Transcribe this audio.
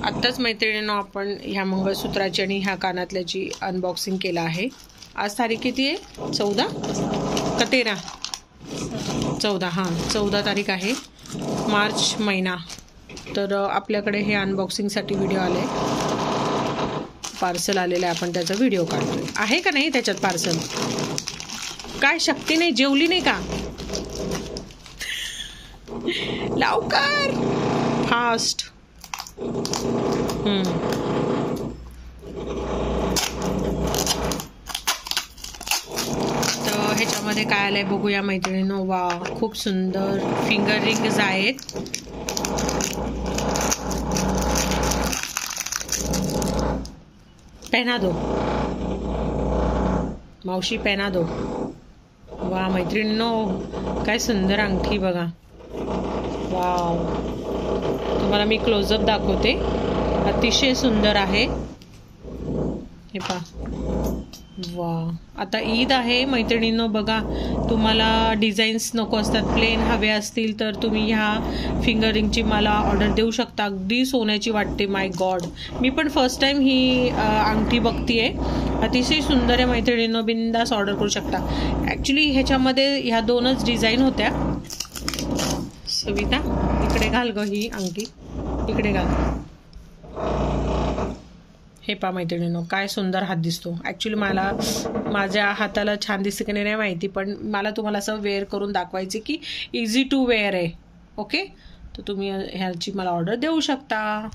आत्ताच मैत्रिणींनो आपण ह्या मंगळसूत्राची आणि ह्या कानातल्याची अनबॉक्सिंग केलं आहे. आज तारीख किती आहे? 14 का 13? 14. हां, 14 तारीख आहे, मार्च महिना. तर आपल्याकडे हे अनबॉक्सिंगसाठी व्हिडिओ आले, पार्सल आलेलं आहे. आपण त्याचा व्हिडिओ काढतोय. आहे का नाही त्याच्यात पार्सल? काय शक्ती नाही, जेवली नाही का? लवकर, फास्ट. तर ह्याच्यामध्ये काय आलंय बघूया मैत्रिणींनो. वा, खूप सुंदर फिंगर रिंग्स आहेत. पहना दो मावशी, पहना दो. वा मैत्रिणींनो, काय सुंदर अंगठी बघा. वाव, तुम्हाला मी क्लोजअप दाखवते. अतिशय सुंदर आहे हे पहा. वा, आता ईद आहे मैत्रिणींनो. बघा, तुम्हाला डिझाईन्स नको असतात, प्लेन हवे असतील तर तुम्ही ह्या फिंगर रिंगची मला ऑर्डर देऊ शकता. अगदी सोन्याची वाटते. माय गॉड, मी पण फर्स्ट टाइम ही अंगठी बघतीये. अतिशय सुंदर आहे मैत्रिणींनो. बिंदास ऑर्डर करू शकता. ॲक्च्युली ह्याच्यामध्ये ह्या दोनच डिझाईन होत्या. सविता, इकडे घाल ग ही अंगठी, इकडे घाल. हे पहा मैत्रिणींनो, काय सुंदर हात दिसतो. ॲक्च्युली मला माझ्या हाताला छान दिसते की नाही माहिती, पण मला तुम्हाला असं वेअर करून दाखवायचे की इझी टू वेअर आहे. ओके, तर तुम्ही ह्याची मला ऑर्डर देऊ शकता.